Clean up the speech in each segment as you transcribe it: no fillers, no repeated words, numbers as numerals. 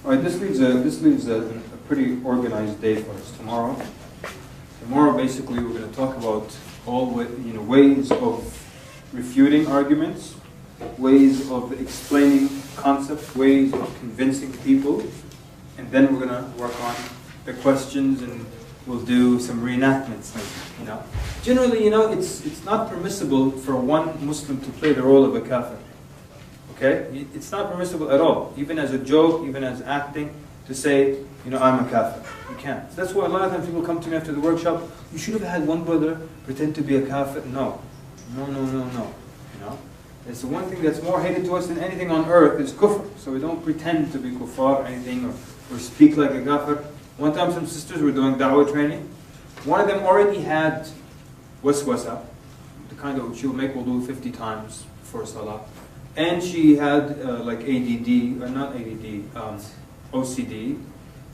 All right, this leaves a pretty organized day for us tomorrow. Tomorrow, basically, we're going to talk about ways of refuting arguments, ways of explaining concepts, ways of convincing people, and then we're going to work on the questions, and we'll do some reenactments. Generally, it's not permissible for one Muslim to play the role of a kafir. Okay, it's not permissible at all, even as a joke, even as acting, to say, I'm a kafir. You can't. So that's why a lot of times people come to me after the workshop. You should have had one brother pretend to be a kafir. No. It's the one thing that's more hated to us than anything on earth is kufr. So we don't pretend to be kuffar or anything, or speak like a kafir. One time some sisters were doing da'wah training. One of them already had waswasa, the kind of she'll make wudu 50 times before salah. And she had like OCD,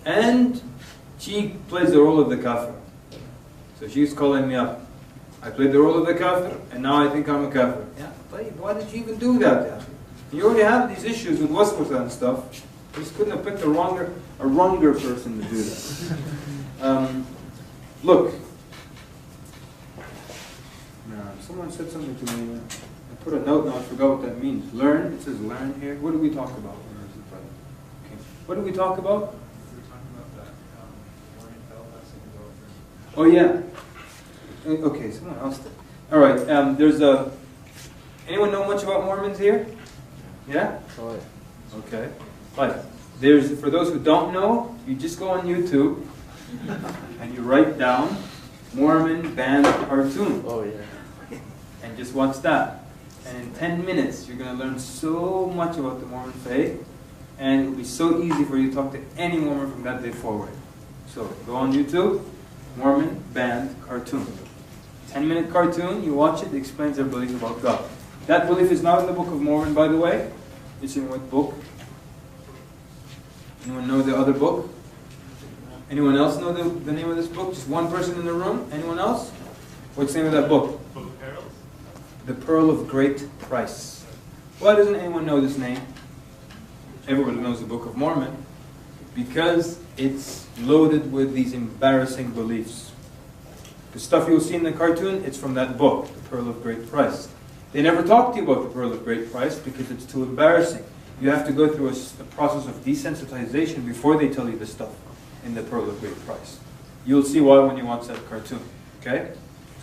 and she plays the role of the kafir. So she's calling me up. I played the role of the kafir, and now I think I'm a kafir. Yeah, why did you even do that? Yeah? You already have these issues with waswasa and stuff. You just couldn't have picked a wronger person to do that. Look, someone said something to me. I put a note now, I forgot what that means. Learn, it says learn here. What do we talk about? Okay. What do we talk about? We're talking about that Morgan fell lesson to go Oh through. yeah. Okay, someone else did. All right. There's a. Anyone know much about Mormons here? Yeah. Oh, yeah. Okay. Right. There's, for those who don't know, you just go on YouTube and you write down Mormon band cartoon. Oh yeah. And just watch that. And in 10 minutes, you're going to learn so much about the Mormon faith, and it will be so easy for you to talk to any Mormon from that day forward. So go on YouTube, Mormon band cartoon. 10-minute cartoon, you watch it explains their belief about God. That belief is not in the Book of Mormon, by the way. It's in what book? Anyone know the other book? Anyone else know the name of this book? Just one person in the room? Anyone else? What's the name of that book? Book of Perils? The Pearl of Great Price. Why doesn't anyone know this name? Everybody knows the Book of Mormon. Because it's loaded with these embarrassing beliefs. The stuff you'll see in the cartoon, it's from that book, The Pearl of Great Price. They never talk to you about the Pearl of Great Price because it's too embarrassing. You have to go through a process of desensitization before they tell you the stuff in The Pearl of Great Price. You'll see why when you watch that cartoon. Okay?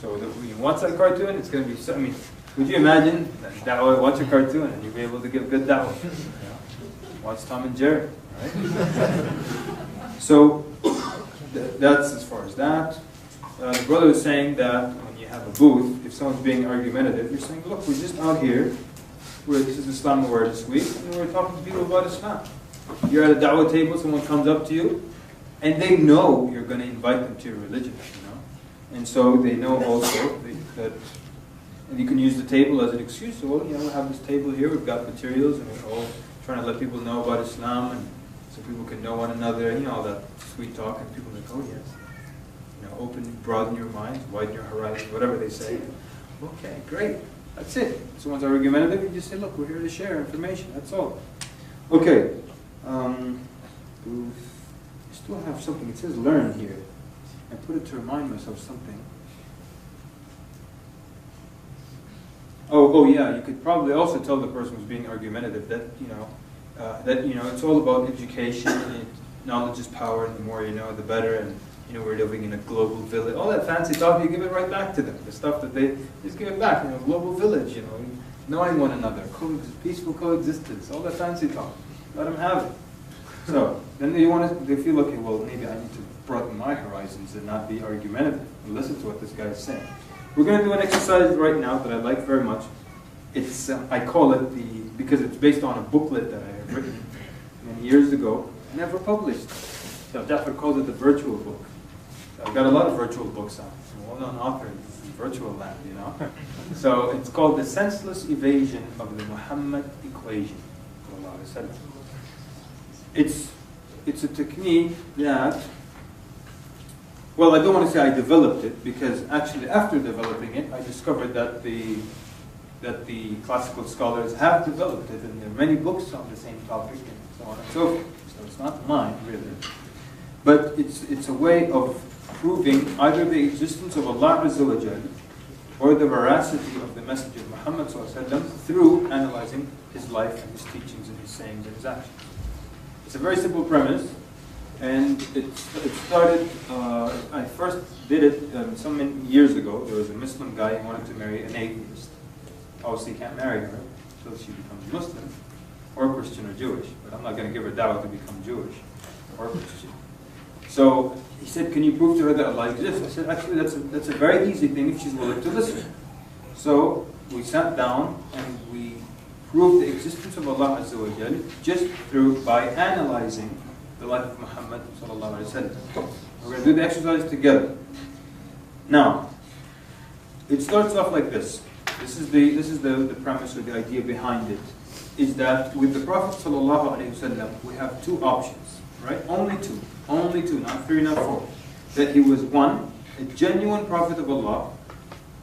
So when you watch that cartoon, it's going to be, would you imagine that watch a cartoon and you'll be able to give good da'wah? Watch Tom and Jerry, right? So that's as far as that. The brother is saying that when you have a booth, if someone's being argumentative, you're saying, look, we're just out here. This is Islam Awareness Week, and we're talking to people about Islam. You're at a da'wah table, someone comes up to you, and they know you're going to invite them to your religion, And so they know also that, and you can use the table as an excuse. So, we have this table here, we've got materials, and we're all trying to let people know about Islam, and so people can know one another, all that sweet talk, and people are like, oh yes. Broaden your minds, widen your horizons, whatever they say. Okay, great. That's it. If someone's argumentative, you just say, look, we're here to share information. That's all. Okay. I still have something. It says learn here. I put it to remind myself something. Oh yeah, you could probably also tell the person who's being argumentative that, it's all about education, and knowledge is power, and the more you know, the better, and we're living in a global village. All that fancy talk, you give it right back to them. The stuff that they just give it back. Global village. Knowing one another, peaceful coexistence. All that fancy talk. Let them have it. So then they feel, okay, well, maybe I need to broaden my horizons and not be argumentative and listen to what this guy is saying. We're going to do an exercise right now that I like very much. It's I call it because it's based on a booklet that I have written many years ago, never published. So Jafar calls it the virtual book. I've got a lot of virtual books out. I'm a well-known author in virtual land, So it's called The Senseless Evasion of the Muhammad Equation. It's a technique that, well, I don't want to say I developed it, because actually after developing it, I discovered that that the classical scholars have developed it, and there are many books on the same topic, and so on and so forth. So it's not mine, really. But it's a way of proving either the existence of Allah Azza wa Jal or the veracity of the message of Muhammad sallallahu alaihi wasallam through analyzing his life and his teachings and his sayings and his actions. It's a very simple premise, and it started, I first did it so many years ago. There was a Muslim guy who wanted to marry an atheist. Obviously, he can't marry her until she becomes Muslim, or Christian or Jewish. But I'm not going to give her dawah to become Jewish or Christian. So he said, can you prove to her that Allah exists? I said, actually, that's a very easy thing if she's willing to listen. So we sat down and we proved the existence of Allah Azza wa Jal just by analyzing the life of Muhammad sallallahu alaihi wasallam. We're going to do the exercise together. Now, it starts off like this. This is the premise or the idea behind it. Is that with the Prophet sallallahu alaihi wasallam, we have two options, right? Only two, not three, not four. That he was one, a genuine prophet of Allah,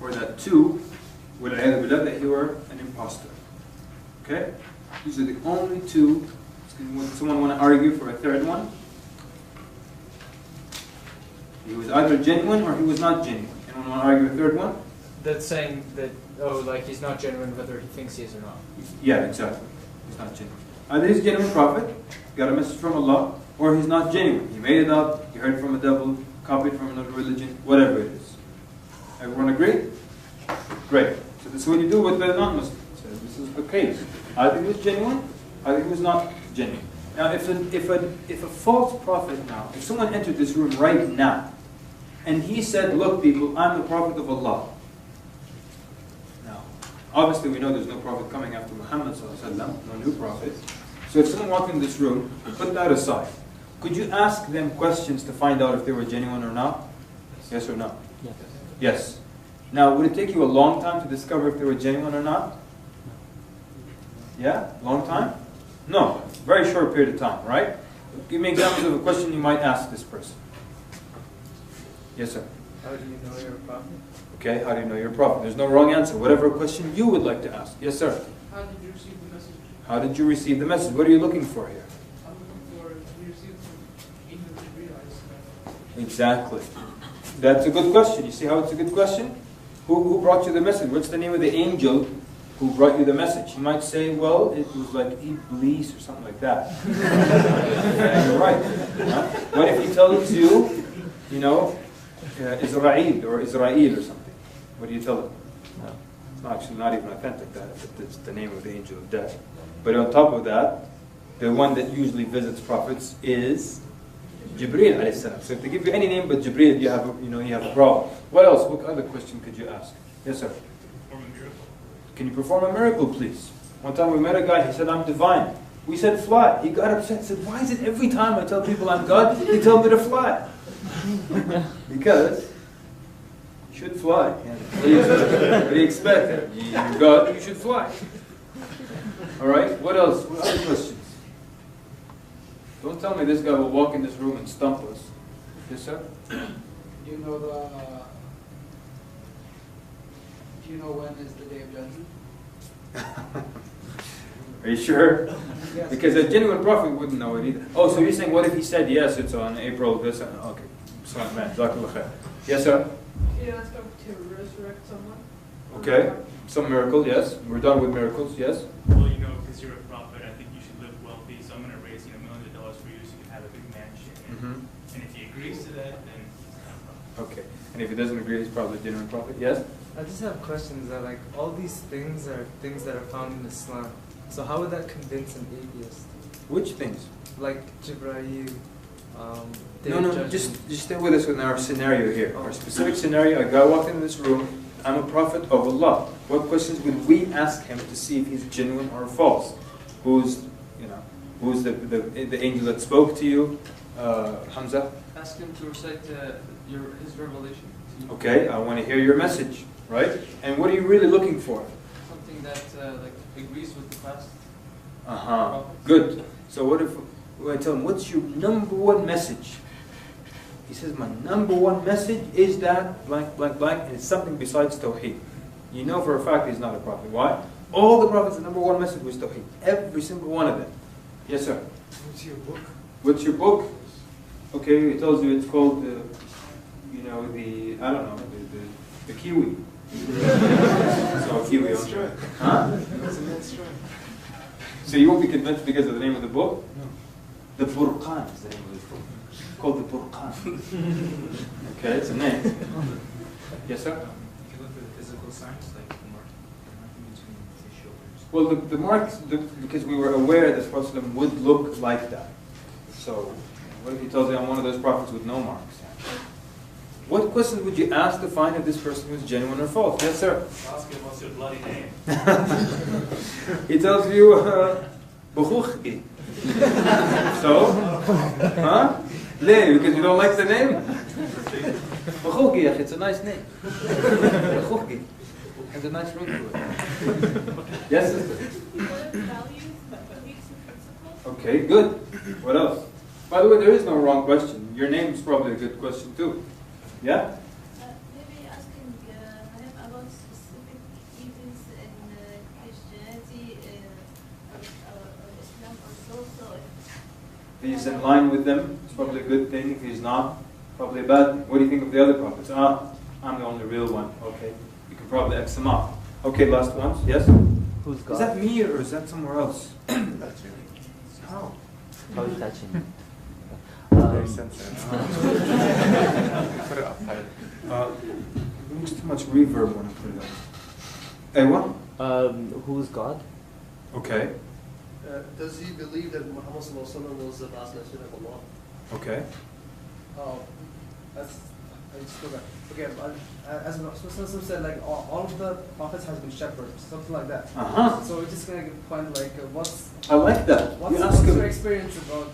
or that two, that he were an impostor. Okay? These are the only two. Would someone want to argue for a third one? He was either genuine or he was not genuine. Anyone want to argue a third one? That's saying that, oh, like he's not genuine whether he thinks he is or not. Yeah, exactly. He's not genuine. Either he's a genuine prophet, got a message from Allah, or he's not genuine. He made it up, he heard it from a devil, copied from another religion, whatever it is. Everyone agree? Great. So this is what you do with the non-Muslims. So this is the case. Either he was genuine, either he was not genuine. Now, if a false prophet now, if someone entered this room right now, and he said, look people, I'm the prophet of Allah. Now, obviously we know there's no prophet coming after Muhammad sallallahu alaihi wasallam, no new prophet. So if someone walked in this room, put that aside. Could you ask them questions to find out if they were genuine or not? Yes or no? Yes. Yes. Now, would it take you a long time to discover if they were genuine or not? Yeah? Long time? No. Very short period of time, right? Give me examples of a question you might ask this person. Yes, sir? How do you know you're a prophet? Okay, how do you know you're a prophet? There's no wrong answer. Whatever question you would like to ask. Yes, sir? How did you receive the message? How did you receive the message? What are you looking for here? I'm looking for you received from England to realize. Exactly. That's a good question. You see how it's a good question? Who brought you the message? What's the name of the angel who brought you the message? You might say, well, it was like Iblis or something like that. Yeah, you're right. Huh? What if he tells you, Israel or Israel or something? What do you tell him? No. It's actually not even authentic, that. It's the name of the angel of death. But on top of that, the one that usually visits prophets is Jibreel alayhi salam. So if they give you any name but Jibreel, you have a problem. What else? What other question could you ask? Yes, sir. Perform a miracle. Can you perform a miracle, please? One time we met a guy. He said, "I'm divine." We said, "Fly." He got upset. Said, "Why is it every time I tell people I'm God, they tell me to fly?" Because you should fly. What do you expect? You're God. You should fly. All right. What else? What other questions? Don't tell me this guy will walk in this room and stump us. Yes, sir? Do you know when is the day of judgment? Are you sure? Yes. Because a genuine prophet wouldn't know it either. Oh, so you're saying, what if he said, yes, it's on April this? Okay. Sorry, man. Jazakallah khair. Yes, sir? He asked him to resurrect someone. Okay. Some miracle, yes. We're done with miracles, yes. Well, because you're a prophet, I think you should live wealthy, so I'm going to raise millions of dollars for you so you can have a big mansion. And if he agrees to that, then he's not a prophet. Okay. And if he doesn't agree, he's probably a genuine prophet, yes? I just have questions that like all these things are things that are found in Islam. So how would that convince an atheist? Which things? Like Jibreel, No, just stay with us in our scenario here. Our specific scenario, a guy walked into this room, I'm a prophet of Allah. What questions would we ask him to see if he's genuine or false? Who's the angel that spoke to you? Hamza? Ask him to recite his revelation. Okay, I want to hear your message, right? And what are you really looking for? Something that agrees with the past. Good. So what if I tell him, what's your number one message? He says, my number one message is that blank, blank, blank, and it's something besides Tawheed. you know for a fact he's not a prophet. Why? All the prophets, the number one message was Tawheed. Every single one of them. Yes, sir. What's your book? What's your book? Okay, it tells you it's called, I don't know, the kiwi. So kiwi on there. Huh? So you won't be convinced because of the name of the book? No. The Furqan is the name of the book. It's called the Furqan. Okay, it's a name. Yes, sir? If you look at physical signs, like the marking between his shoulders. Well, the marks, because we were aware that Prophet would look like that. So, what if he tells you I'm one of those prophets with no marks? What questions would you ask to find if this person was genuine or false? Yes, sir? Ask him what's your bloody name. He tells you, Bukhukhki. So? Huh? Lay, because you don't like the name? Bukhukhki, it's a nice name. Bukhukhki. Has a nice ring to it. Yes, sister? Values, beliefs, and principles. Okay, good. What else? By the way, there is no wrong question. Your name is probably a good question too. Yeah? Maybe asking him about specific events in Christianity or Islam or so. If he's in line with them, it's probably a good thing. If he's not, probably a bad thing. What do you think of the other prophets? I'm the only real one. Okay. You can probably X them off. Okay, last ones. Yes? Who's God? Is that me or is that somewhere else? That's you. How? How is touching? Very sensitive. Put it up higher. It makes too much reverb when I put it up. Hey, what? Who's God? Okay. Does he believe that Muhammad was the last messenger of Allah? Okay. I just go back. Okay, as Rasul said, like all of the prophets has been shepherds, something like that. Uh-huh. So we're just gonna find like I like that. what's You ask your him, experience about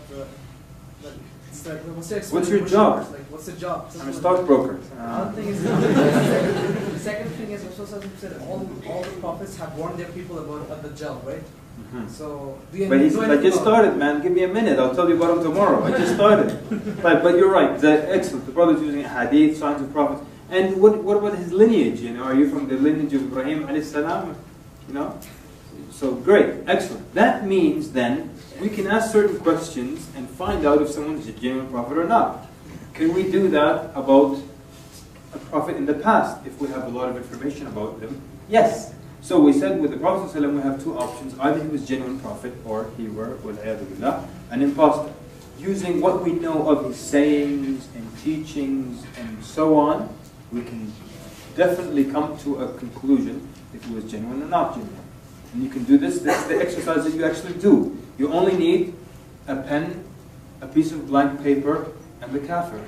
what's your experience? What's your with job? shepherds? Like what's the job? I'm a stockbroker. Another thing is, the second thing is Rasul said all the prophets have warned their people about the Dajjal, right? Mhm. So do you But he know said, I anything just about- started, man. Give me a minute. I'll tell you about him tomorrow. I just started. But you're right. Excellent. The brother's using hadith, signs of prophets. And what about his lineage? Are you from the lineage of Ibrahim alayhi salam? So great. Excellent. That means then we can ask certain questions and find out if someone is a genuine prophet or not. Can we do that about a prophet in the past if we have a lot of information about them? Yes. So we said with the Prophet ﷺ we have two options. Either he was a genuine prophet or he were, an impostor. Using what we know of his sayings and teachings and so on, we can definitely come to a conclusion if he was genuine or not genuine. And you can do this. This is the exercise that you actually do. You only need a pen, a piece of blank paper, and the kafir.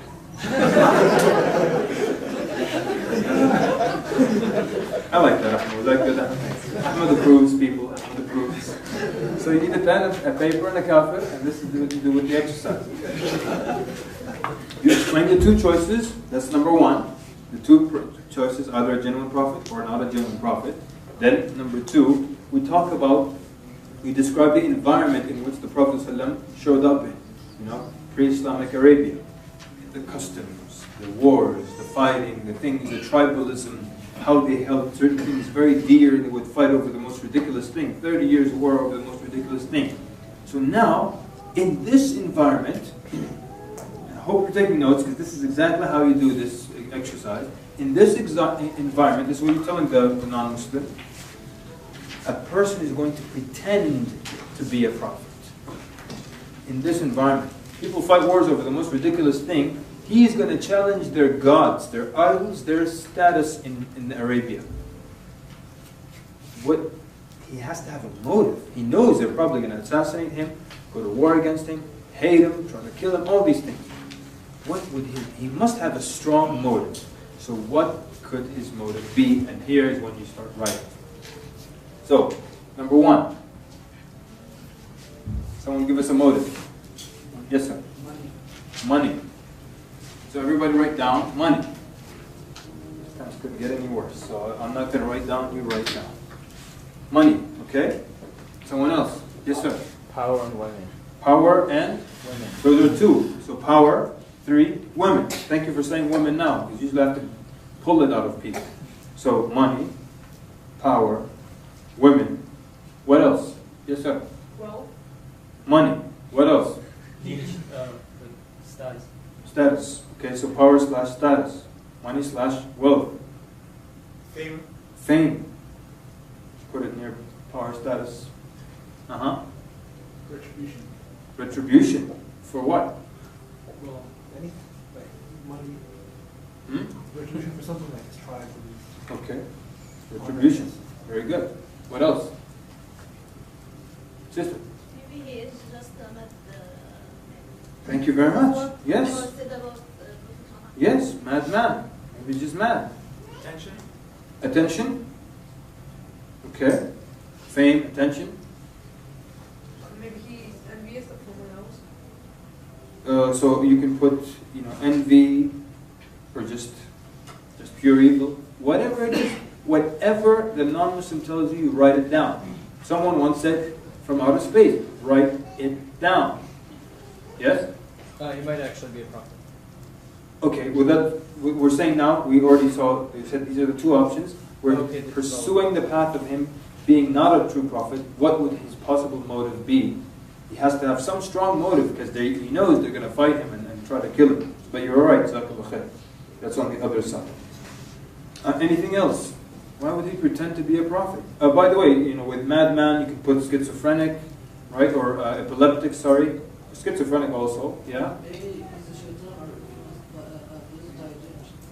I like that, Ahmed. Like that. Ahmed approves, people. Ahmed approves. So you need a pen, a paper, and a kafir, and this is what you do with the exercise. You explain the two choices. That's number one. The two choices, either a genuine prophet or not a genuine prophet. Then, number two, we describe the environment in which the Prophet ﷺ showed up in. Pre-Islamic Arabia. The customs, the wars, the fighting, the things, the tribalism, how they held certain things very dear. They would fight over the most ridiculous thing. 30 years war over the most ridiculous thing. So now, in this environment, I hope you're taking notes because this is exactly how you do this exercise. In this environment, this is what you're telling the non-Muslim, a person is going to pretend to be a prophet. In this environment, people fight wars over the most ridiculous thing. He is going to challenge their gods, their idols, their status in Arabia. He has to have a motive. He knows they're probably going to assassinate him, go to war against him, hate him, try to kill him, all these things. He must have a strong motive. So what could his motive be? And here is when you start writing. So, number one. Someone give us a motive. Yes, sir. Money. So everybody write down money. Times couldn't get any worse. So I'm not going to write down, you write down. Money, okay? Someone else. Yes, sir. Power and women. Power and? Women. So there are two. So power, 3, women. Thank you for saying women now, because you usually have to pull it out of people. So money, power, women. What else? Yes, sir. Well, Money. What else? Status. Status. Okay, so power slash status. Money slash wealth. Fame. Fame. Put it near power status. Uh-huh. retribution. Retribution. For what? Well, any, like, money, Hmm? retribution for something like his tribe or his Okay. Retribution. Very good. What else? Sister. Maybe he is just not Thank you very much. What Yes. was said about Prophet Muhammad? Yes, madman. Maybe just mad. Attention. Attention. Okay. Fame, attention. maybe he's envious of someone else. So you can put, envy, or just pure evil. Whatever it is, whatever the non-Muslim tells you, you write it down. Someone once said, from outer space, write it down. Yes? He might actually be a prophet. Okay, well that we're saying now, we already saw, we said these are the two options. We're Okay, this is pursuing the path of him being not a true prophet. What would his possible motive be? He has to have some strong motive because he knows they're going to fight him and try to kill him. But you're alright, Jazakallah khair. That's on the other side. Anything else? Why would he pretend to be a prophet? By the way, with madman you can put schizophrenic, right? Or epileptic, sorry. Schizophrenic also, yeah?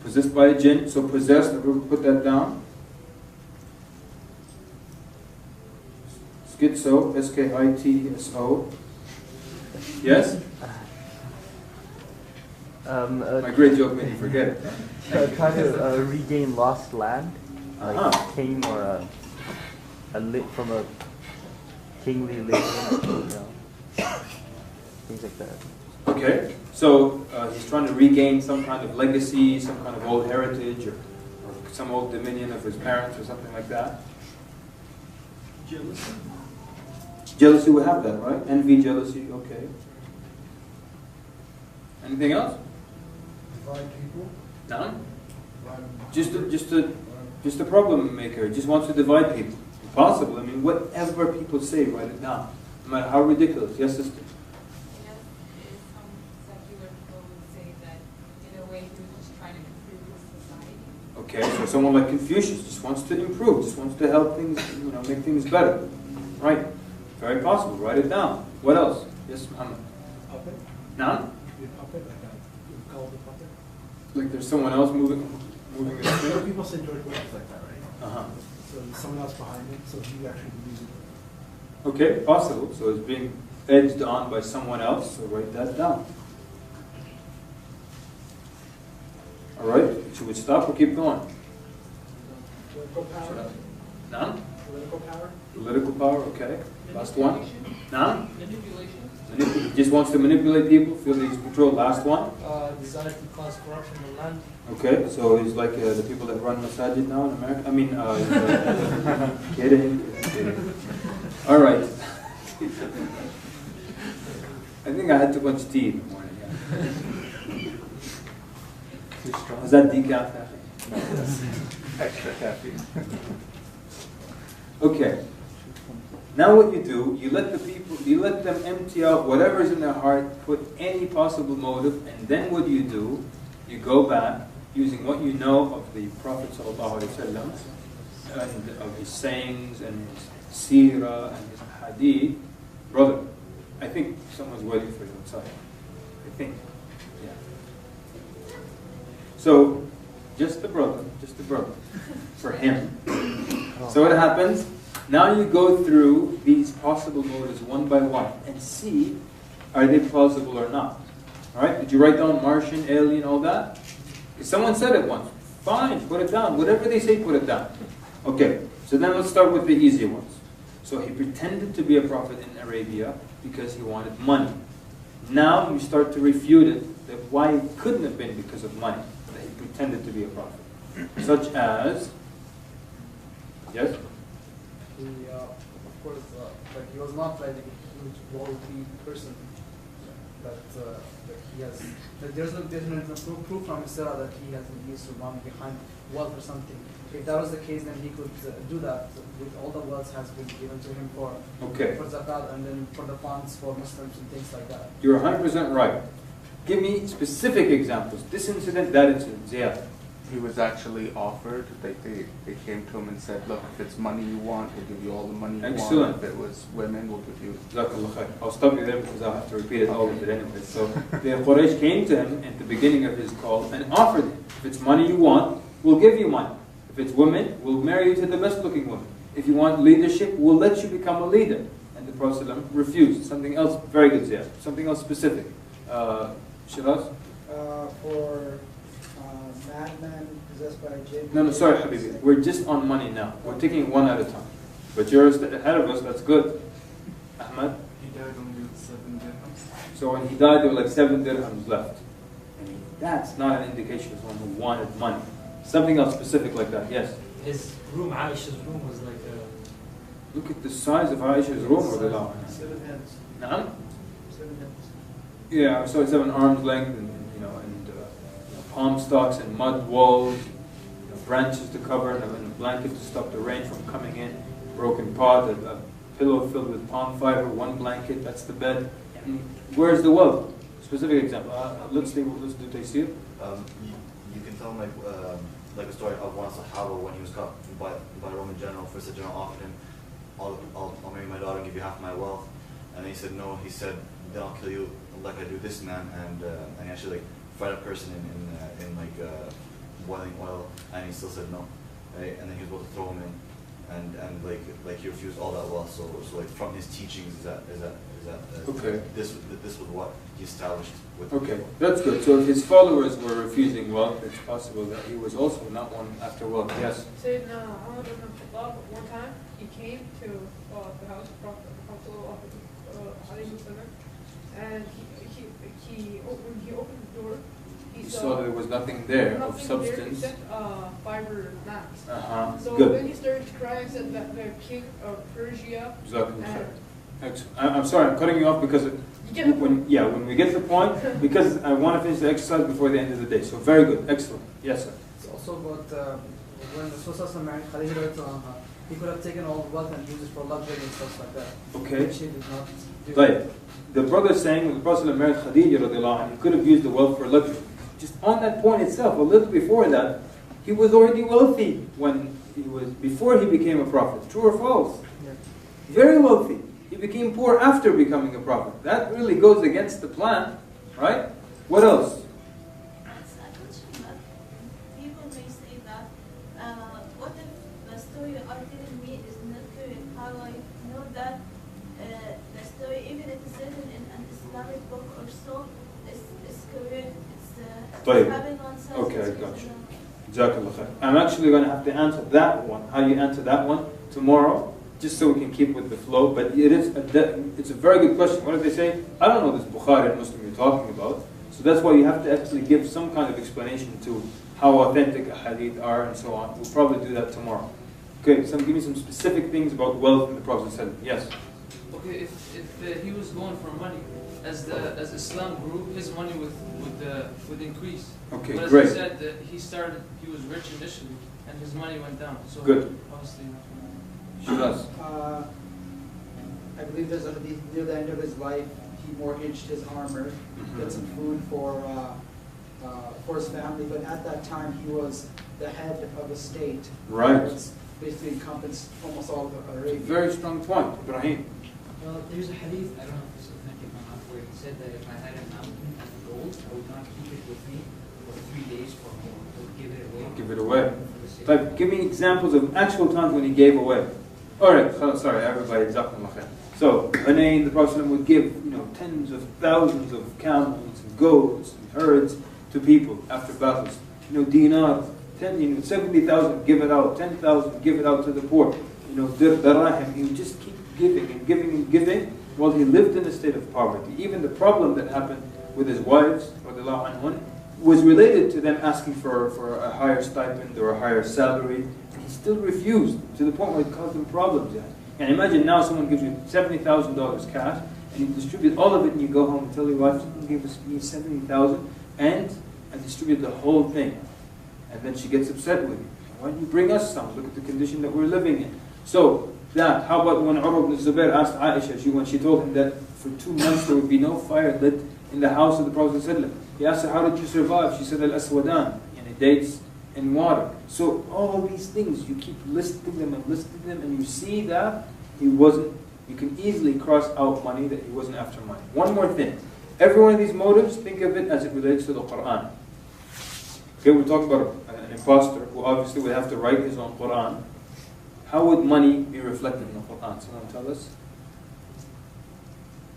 Possessed by a jinn, so possessed, we'll put that down. Schizo, S-K-I-T-S-O. Yes? My great joke made you forget it. Trying to regain lost land, like Uh-huh. king or from a kingly lineage, things like that. Okay, so he's trying to regain some kind of legacy, some kind of old heritage, or some old dominion of his parents, or something like that. Jealousy. Jealousy, we have that, right? Envy, jealousy, okay. Anything else? Divide people. None? Divide Just a problem maker. Just wants to divide people. Impossible. I mean, whatever people say, write it down. No matter how ridiculous. Yes, sister. Some secular people would say that in a way he was just trying to improve society. Okay, so someone like Confucius just wants to improve, just wants to help things, make things better. Right? Very possible. Write it down. What else? Yes, Muhammad. puppet. None? Be a puppet, like a called a puppet. Like there's someone else moving the So string? people say George Bush is like that, right? Uh-huh. So there's someone else behind him, so he actually believes it. Okay, possible. So it's being edged on by someone else, so write that down. Alright, should we stop or keep going? Political power. None? Political power. Political power, okay. Last one? None? Manipulation. Just wants to manipulate people, feel he's control. Last one? Desire to cause corruption in the land. Okay, so he's like the people that run Masajid now in America. I mean, kidding. Alright. I think I had too much tea in the morning. Yeah. Is that decaf caffeine? Extra caffeine. Okay. Now what you do, you let them empty out whatever's in their heart, put any possible motive, and then what do? You go back, using what you know of the Prophet ﷺ, and of his sayings, and his seerah, and his hadith. Brother, I think someone's waiting for you outside. I think. Yeah. So, just the brother, for him. So what happens? Now you go through these possible motives one by one and see, are they plausible or not? Alright, did you write down Martian, alien, all that? If someone said it once, fine, put it down. Whatever they say, put it down. Okay, so then let's start with the easier ones. So he pretended to be a prophet in Arabia because he wanted money. Now you start to refute it, that why it couldn't have been because of money, that he pretended to be a prophet. Such as, yes? He, of course, like he was not like a huge wealthy person. that he has, that there's no proof from his sirah that he has used money behind wealth or something. If that was the case, then he could do that. With all the wealth has been given to him for zakat and then for the funds for Muslims and things like that. You're 100% right. Give me specific examples. This incident, that incident. Yeah. He was actually offered, they came to him and said, look, if it's money you want, we'll give you all the money you want. If it was women, we'll give you... I'll stop you there because I'll have to repeat it all of it anyway. So the Quraysh came to him at the beginning of his call and offered him, if it's money you want, we'll give you money. If it's women, we'll marry you to the best looking woman. If you want leadership, we'll let you become a leader. And the Prophet ﷺ refused. Something else, very good, Ziyad. Something else specific. Shiraz? For madmen possessed by a jinn. No, sorry, Habibi. We're just on money now. We're taking one at a time. But you're ahead of us, that's good. Ahmad? He died only with 7 dirhams. So when he died, there were like 7 dirhams left. And that's not an indication of someone who wanted money. Something else specific like that, yes? His room, Aisha's room, was like a... Look at the size of Aisha's room. 7 hands. Naam? 7 hands. Yeah, so it's 7 arms length and palm stalks and mud walls, branches to cover and a blanket to stop the rain from coming in, broken pot, a pillow filled with palm fiber, 1 blanket, that's the bed. And where's the wealth? Specific example. Let's do Taysir. You can tell him like a story of one Sahaba when he was caught by a Roman general. First the general offered him, I'll marry my daughter and give you half my wealth. And he said no. He said, then I'll kill you like I do this man. And he actually fried a person in boiling oil, and he still said no. Right? And then he was about to throw him in, and like he refused all that wealth. So like from his teachings is that okay. This was what he established with. Okay, that's good. So if his followers were refusing wealth, it's possible that he was also not one after wealth. Yes. Sayyidina Umar ibn Khattab, one time he came to the house of Prophet and when he opened the door, he saw there was nothing there of substance. There, except fiber mats. So Good. then he started to cry and said that the king of Persia. I'm sorry, I'm cutting you off because when we get to the point, because I want to finish the exercise before the end of the day. So very good, excellent. Yes, sir. It's also about when the Prophet married Khadija, he could have taken all the wealth and used it for luxury and stuff like that. Okay. Which he did not do. Right. The brother is saying when the Prophet married Khadija radiallahu anha, he could have used the wealth for luxury. Just on that point itself, a little before that, he was already wealthy before he became a prophet. True or false? Yeah. Very wealthy. He became poor after becoming a prophet. That really goes against the plan, right? What else? It's a question that people may say that, what if the story you are telling me is not correct? How I know that the story, even if it's written in an Islamic book or so, is correct? It's having one sense. Okay, I got you. Jazakallah khair. I'm actually going to have to answer that one. How you answer that one tomorrow, just so we can keep with the flow. But it's a very good question. What did they say? I don't know this Bukhari and Muslim you're talking about. So that's why you have to actually give some kind of explanation to how authentic hadith are and so on. We'll probably do that tomorrow. Okay, give me some specific things about wealth in the Prophet said. Yes. Okay, if he was going for money, as Islam grew, his money would increase. Okay, but as great. I said, he was rich initially, and his money went down. So good. Obviously. Shiraz. I believe there's a hadith near the end of his life. He mortgaged his armor, got some food for his family. But at that time, he was the head of a state. Right. It's basically encompassed almost all of Arabia. Very strong point, Ibrahim. Well, there's a hadith, I don't know if it's authentic or not, where he said that if I had a mountain of gold, I would not keep it with me for 3 days for more. I would give it away. Give it away. But give me examples of actual times when he gave away. Alright, sorry, everybody, jazakumullah khair. So, Hunayn, the Prophet would give, tens of thousands of camels and goats and herds to people after battles. Dinar, 70,000, give it out. 10,000, give it out to the poor. Dirahim, he would just keep giving and giving and giving while he lived in a state of poverty. Even the problem that happened with his wives, radiallahu anhun, was related to them asking for a higher stipend or a higher salary. And he still refused to the point where it caused them problems. And imagine now someone gives you $70,000 cash and you distribute all of it, and you go home and tell your wife, give me 70,000, and I distribute the whole thing. And then she gets upset with you. Why don't you bring us some? Look at the condition that we're living in. So, that, how about when Urwa ibn Zubair asked Aisha, when she told him that for 2 months there would be no fire lit in the house of the Prophet ﷺ. He asked her, how did you survive? She said, al-aswadan, dates and water. So all these things, you keep listing them, and you see that he wasn't, you can easily cross out money, that he wasn't after money. One more thing. Every one of these motives, think of it as it relates to the Quran. Okay, we're talking about an imposter who obviously would have to write his own Quran. How would money be reflected in the Quran? Someone tell us?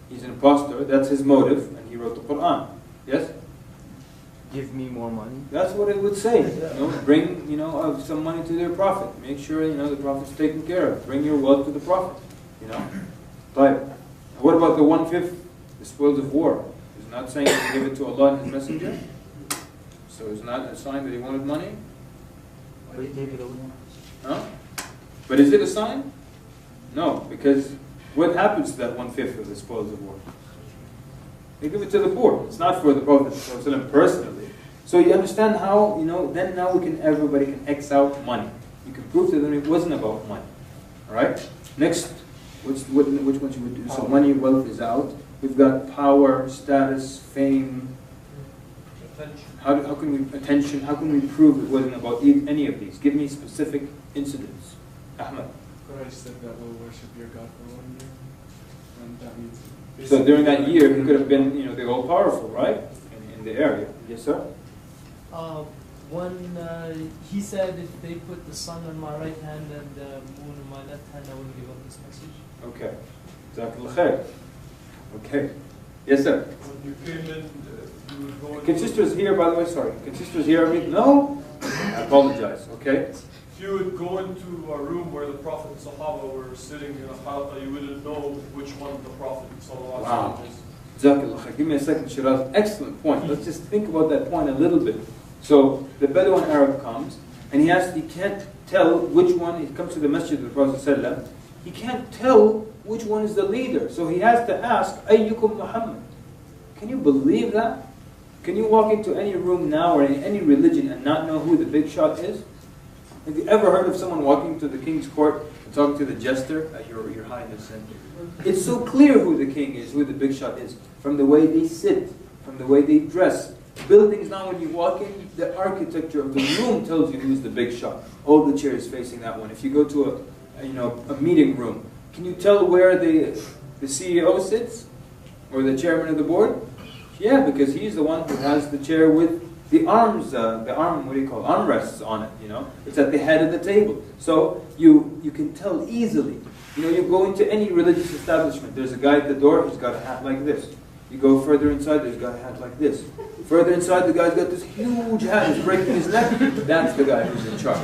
He's an imposter, that's his motive, and he wrote the Quran. Yes? Give me more money. That's what it would say. Bring, some money to their Prophet. Make sure, the Prophet's taken care of. Bring your wealth to the Prophet. But what about the 1/5, the spoils of war? He's not saying to give it to Allah and His Messenger. So it's not a sign that he wanted money. But he gave it away. Huh? But is it a sign? No, because what happens to that 1/5 of the spoils of war? They give it to the poor. It's not for the Prophet ﷺ personally. So you understand how, then now everybody can X out money. You can prove to them it wasn't about money. Alright? Next, which one should we do? So money, wealth is out. We've got power, status, fame. How can we prove it wasn't about any of these? Give me specific incidents. Ahmed. Christ said that we'll worship your God for 1 year. And that means so during that year, he could have been, the all-powerful, right? In the area. Yes, sir? When he said if they put the sun on my right hand and the moon on my left hand, I wouldn't give up this message. Okay. Jazakallah khair. Okay. Yes, sir? When you came in, you were going... Can sisters hear, by the way? Sorry. Can sisters hear me? No? I apologize. Okay? If you would go into a room where the Prophet and Sahaba were sitting in a halqa, you wouldn't know which one the Prophet Wow. Jazakallah khair. Give me a second, Shiraz. Excellent point. Let's just think about that point a little bit. So the Bedouin Arab comes, and he can't tell which one, he comes to the masjid of the Prophet ﷺ, he can't tell which one is the leader. So he has to ask, Ayyukum Muhammad. Can you believe that? Can you walk into any room now or in any religion and not know who the big shot is? Have you ever heard of someone walking to the king's court and talking to the jester, your highness? And it's so clear who the king is, who the big shot is, from the way they sit, from the way they dress. Buildings now, when you walk in, the architecture of the room tells you who's the big shot. All the chairs facing that one. If you go to a meeting room, can you tell where the CEO sits or the chairman of the board? Yeah, because he's the one who has the chair with the arms, armrests on it. It's at the head of the table. So you can tell easily. You go into any religious establishment. There's a guy at the door. He's got a hat like this. You go further inside, there's a guy hat like this. Further inside, the guy's got this huge hat, he's breaking his neck. That's the guy who's in charge.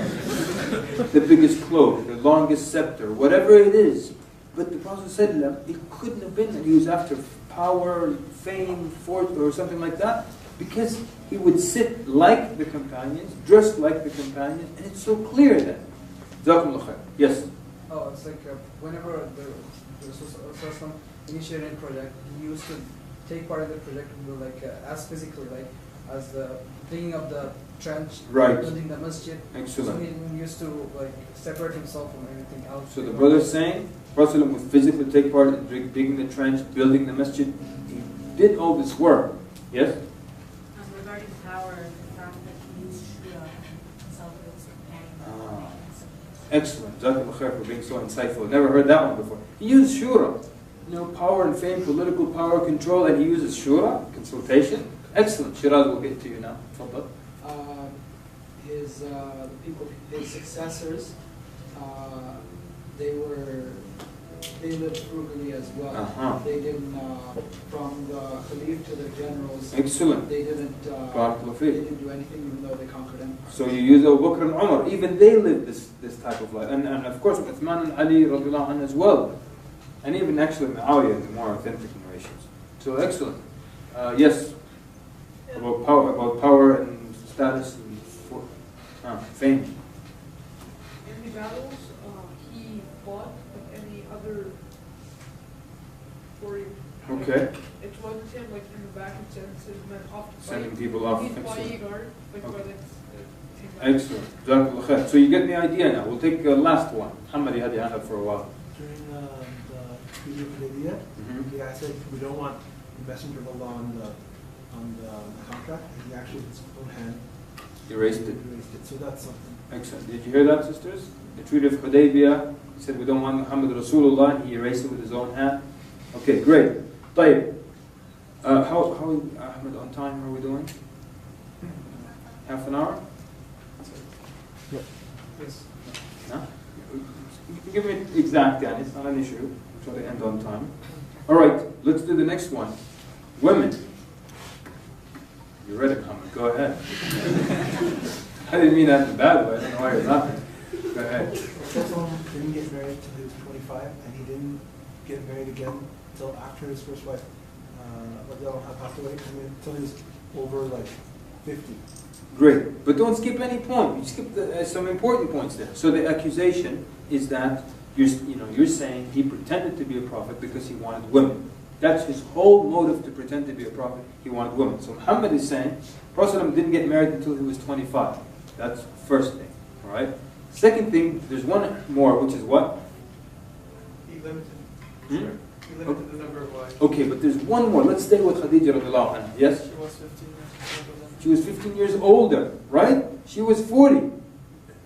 The biggest cloak, the longest scepter, whatever it is. But the Prophet said, it couldn't have been that he was after power, fame, fortune, or something like that, because he would sit like the companions, dressed like the companions, and it's so clear then. Jazakumullah khair. Yes? Oh, it's like whenever the Rasul initiated a project, he used to take part in the project, as physically, as the digging up the trench, right, building the masjid. Excellent. So he used to separate himself from everything else. So the brother's saying, Prophet would physically take part in digging the trench, building the masjid. He did all this work. Yes? Regarding power, the fact that he used Shura himself with his companion. Excellent. Jazakallah khair for being so insightful. Never heard that one before. He used Shura. Power and fame, political power, control, and he uses Shura, consultation. Excellent. Shiraz will get to you now. Fadal. His successors, they lived frugally as well. They didn't, from the Khalif to the generals. Excellent. They didn't do anything, even though they conquered them. So you use Abu Bakr and Umar. Even they lived this type of life, and of course Uthman and Ali radiallahu anhu as well. And even actually Muawiyah, the more authentic narrations. So excellent. Yes, about power and status and fame. In the battles he fought, like any other, or Okay. It wasn't him like in the back and sends his men off to fight. Sending people off. He's Excellent. flying or like Okay. whether it's Excellent. Jazakallah khair. So you get the idea now. We'll take the last one. Muhammad, you had your hand up for a while. During the Treaty of Hudaybiyah, the guy said we don't want the messenger of Allah on the contract, and he actually with his own hand Erased it. So that's something. Excellent. Did you hear that, sisters? The Treaty of Hudaybiyah, he said we don't want Muhammad Rasulullah, and he erased it with his own hand. Okay, great. طيب. How Ahmed, on time are we doing? Half an hour? Yeah. Yes. No? You can give me exact, and it's not an issue. Try to end on time. All right, let's do the next one. Women. You ready, Muhammad? Go ahead. I didn't mean that in a bad way. I don't know why you're laughing. Go ahead. Rasulullah didn't get married until he was 25, and he didn't get married again until after his first wife, passed away, until he was over like 50. Great, but don't skip any point. You skip some important points there. So the accusation is that you're saying he pretended to be a prophet because he wanted women. That's his whole motive to pretend to be a prophet. He wanted women. So Muhammad is saying Prophet didn't get married until he was 25. That's the first thing. All right. Second thing, there's one more, which is what? he limited. Hmm? He limited the number of wives. Okay, but there's one more. Let's stay with Khadija radiallahu anha. Yes? She was 15 years older than She was 15 years older, right? She was 40.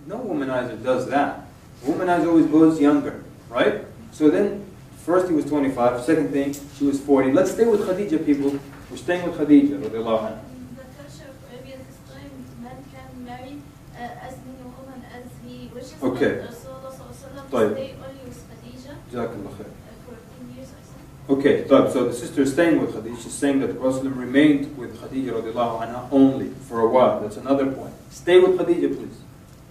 No womanizer does that. Womanizer always goes younger, right? So then, first he was 25. Second thing, she was 40. Let's stay with Khadija, people. We're staying with Khadija radiallahu anha. In the culture of Arabia at this time, man can marry as many women as he wishes. Okay. But Rasulullah طيب. stay only with Khadija Jazakallah khair. for 10 years, I think. Okay, so the sister is staying with Khadija. She's saying that the Prophet remained with Khadija radiallahu anha only for a while. That's another point. Stay with Khadija, please.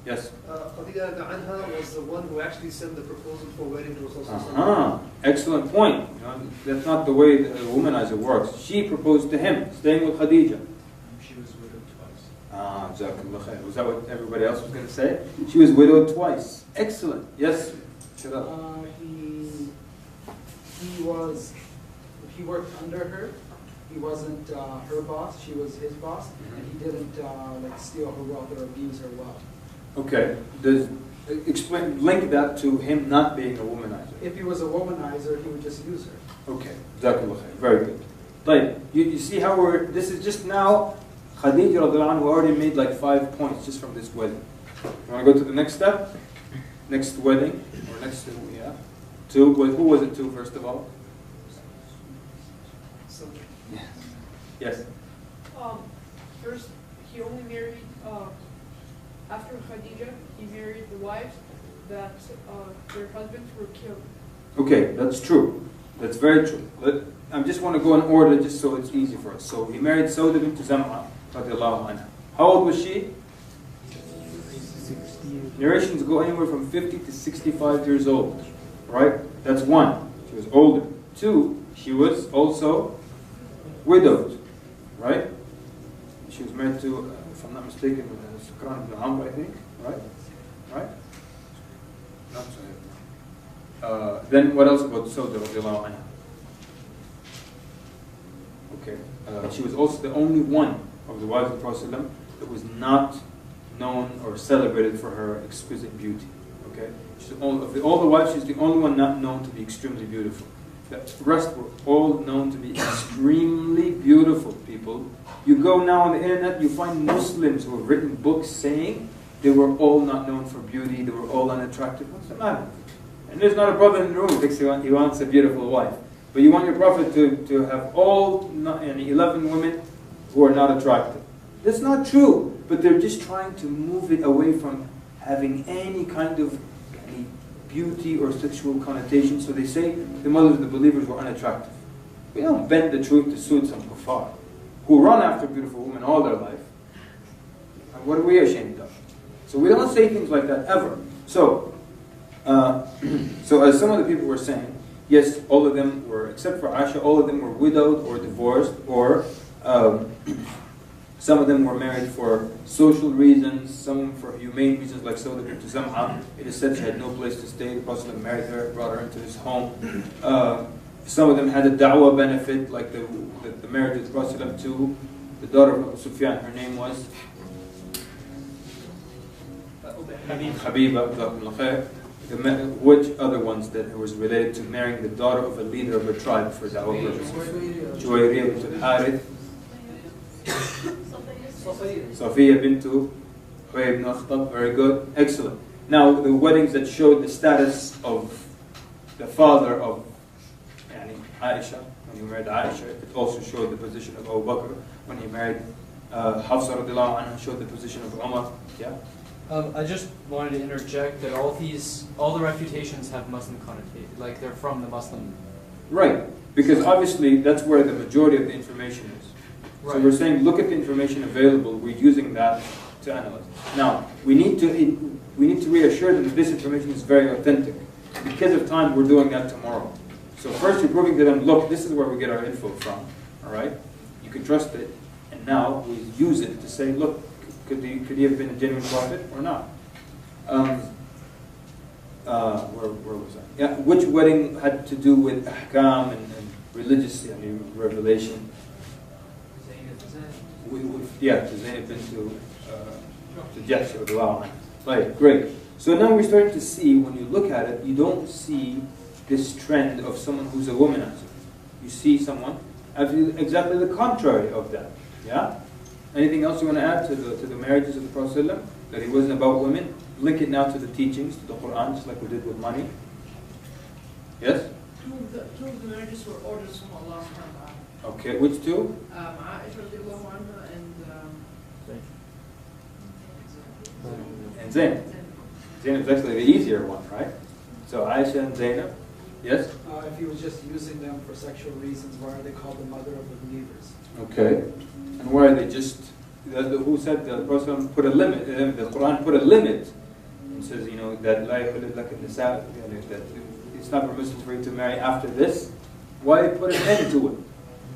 Yes? Khadija anha was the one who actually sent the proposal for wedding to Rasulullah. Uh-huh. Excellent point. You know, that's not the way the womanizer works. She proposed to him, staying with Khadija. She was widowed twice. Ah, Jazakallah khair. Was that what everybody else was going to say? She was widowed twice. Excellent. Yes? Shut up. He worked under her. He wasn't her boss. She was his boss, and he didn't steal her wealth or abuse her wealth. Okay. Link that to him not being a womanizer. If he was a womanizer, he would just use her. Okay. Jazakallah khair. Very good. Like, you see how this is just now, Khadija radiallahu anha already made like 5 points just from this wedding. You want to go to the next step? Next wedding? Or next, yeah. Who was it to, first of all? Yes. First, he only married, after Khadija, he married the wives that their husbands were killed. Okay, that's true. That's very true. I just want to go in order just so it's easy for us. So he married Sauda bint Zam'a radiallahu anha. How old was she? 60. Narrations go anywhere from 50 to 65 years old. Right? That's one. She was older. Two, she was also widowed. Right? She was married to, if I'm not mistaken, Sukran ibn Amr, I think. Right? Right? Not so. Then what else about Sauda radiallahu anha? Okay. She was also the only one of the wives of the Prophet that was not known or celebrated for her exquisite beauty. Okay? Of all the wives, she's the only one not known to be extremely beautiful. The rest were all known to be extremely beautiful people. You go now on the internet, you find Muslims who have written books saying they were all not known for beauty, they were all unattractive. What's the matter? And there's not a brother in the room who thinks he wants a beautiful wife. But you want your Prophet to have all 11 women who are not attractive. That's not true. But they're just trying to move it away from having any kind of beauty or sexual connotation. So they say the mothers of the believers were unattractive. We don't bend the truth to suit some kuffar who run after beautiful women all their life. And what are we ashamed of? So we don't say things like that ever. So as some of the people were saying, yes, all of them were, except for Aisha, all of them were widowed or divorced, or some of them were married for social reasons, some for humane reasons, like Sauda bint Zam'a. It is said she had no place to stay. The Prophet married her, brought her into his home. Some of them had a da'wah benefit, like the marriage of the Prophet to the daughter of Abu Sufyan. Her name was Habiba. Which other ones that was related to marrying the daughter of a leader of a tribe for da'wah purposes? Juwayriyah bint al-Harith, Safiya bint Huyay ibn Akhtab. Very good, excellent. Now the weddings that showed the status of the father of Aisha, when he married Aisha, it also showed the position of Abu Bakr. When he married Hafsa radiallahu anha, showed the position of Umar. Yeah. I just wanted to interject that all the refutations have Muslim connotation, like they're from the Muslim. Right, because obviously that's where the majority of the information is. Right. So we're saying, look at the information available. We're using that to analyze. Now we need to reassure them that this information is very authentic. Because of time, we're doing that tomorrow. So first, you're proving to them, look, this is where we get our info from. All right, you can trust it, and now we use it to say, look. Could he have been a genuine prophet or not? Where was I? Yeah, which wedding had to do with ahkam and religious revelation? To Zaynab bint to Jahsh radiallahu anha. Right, great. So now we're starting to see, when you look at it, you don't see this trend of someone who's a womanizer. You see someone exactly the contrary of that. Yeah. Anything else you want to add to the marriages of the Prophet ﷺ? That he wasn't about women? Link it now to the teachings, to the Quran, just like we did with money. Yes? Two of the marriages were orders from Allah subhanahu wa ta'ala. Okay, which two? Aisha radiallahu anha And Zaynab. Zaynab is actually the easier one, right? So Aisha and Zaynab. Yes? If he was just using them for sexual reasons, why are they called the mother of the believers? Okay. And why are they just, who said the Prophet put a limit, the Quran put a limit. It says, that la yakhulid lak an-nisa, that it's not permissible for you to marry after this. Why put an end to it?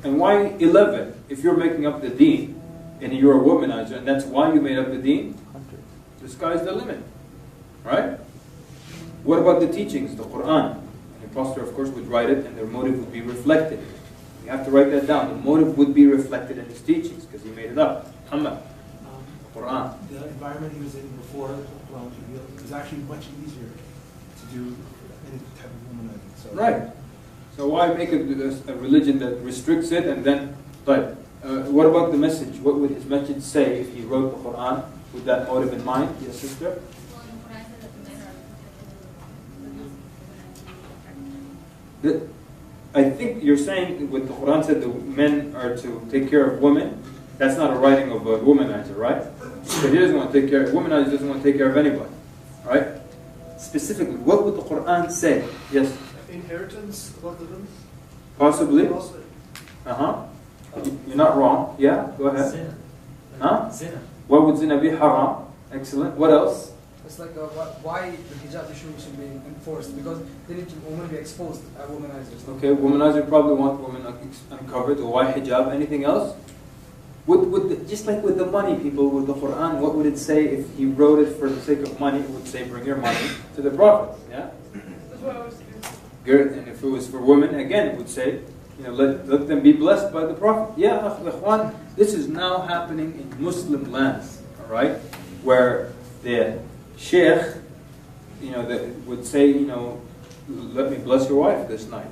And why 11? If you're making up the deen, and you're a womanizer, and that's why you made up the deen, the sky's the limit. Right? What about the teachings, the Quran? And the Prophet, of course, would write it, and their motive would be reflected. You have to write that down. The motive would be reflected in his teachings because he made it up. Muhammad, Quran. The environment he was in before the Quran was revealed, it was actually much easier to do any type of womanizing. So. Right. So why make a religion that restricts it and then, but what about the message? What would his message say if he wrote the Quran with that motive in mind? Yes, sister? I think you're saying what the Quran said the men are to take care of women. That's not a writing of a womanizer, right? Because he doesn't want to take care of, womanizer doesn't want to take care of anybody, right? Specifically, what would the Quran say? Yes? Inheritance, both of them? Possibly. You're not wrong. Yeah, go ahead. Zina. Huh? Zina. Why would zina be haram? Excellent. What else? It's like why the hijab issue should be enforced, because they need to women be exposed as womanizers. Okay, womanizer probably want women uncovered. Or why hijab? Anything else? Just like with the money, people, with the Quran, what would it say if he wrote it for the sake of money? It would say, bring your money to the Prophet. Yeah? That's what I was thinking. Good. And if it was for women, again, it would say, let them be blessed by the Prophet. Yeah, ikhwan, this is now happening in Muslim lands, all right? Where the sheikh, that would say, let me bless your wife this night.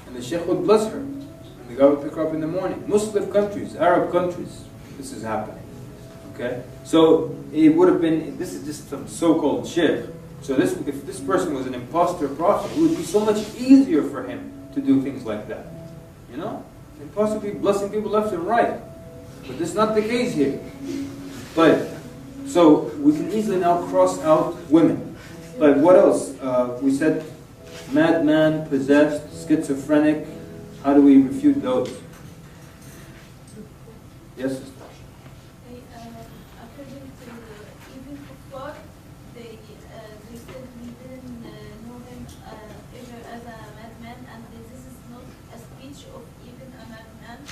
And the sheikh would bless her. And the guy would pick her up in the morning. Muslim countries, Arab countries, this is happening. Okay? So it would have been, this is just some so-called sheikh. So if this person was an impostor prophet, it would be so much easier for him to do things like that. And possibly blessing people left and right. But this is not the case here. But, so we can easily now cross out women. But what else? We said madman, possessed, schizophrenic. How do we refute those? Yes, sister? According to even Kuffar, they said we didn't know him ever as a madman, and this is not a speech of even a madman.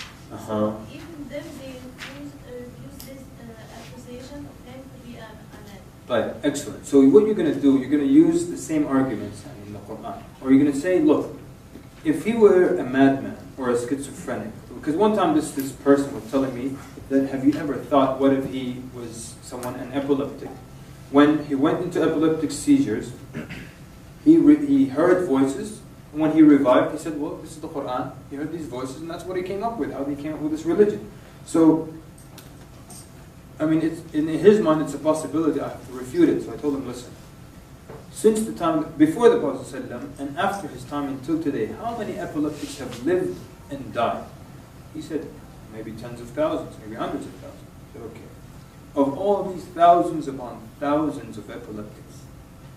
So even them, they use this accusation of him to be a madman. Right, excellent. So what you're going to do, you're going to use the same arguments in the Quran. Or you're going to say, look, if he were a madman or a schizophrenic, because one time this person was telling me that, have you ever thought, what if he was an epileptic? When he went into epileptic seizures, he heard voices, and when he revived, he said, well, this is the Quran. He heard these voices, and that's what he came up with, how he came up with this religion. So, I mean, in his mind, it's a possibility. I have to refute it. So I told him, listen, since the time before the Prophet ﷺ and after his time until today, how many epileptics have lived and died? He said, maybe tens of thousands, maybe hundreds of thousands. I said, okay. Of all these thousands upon thousands of epileptics,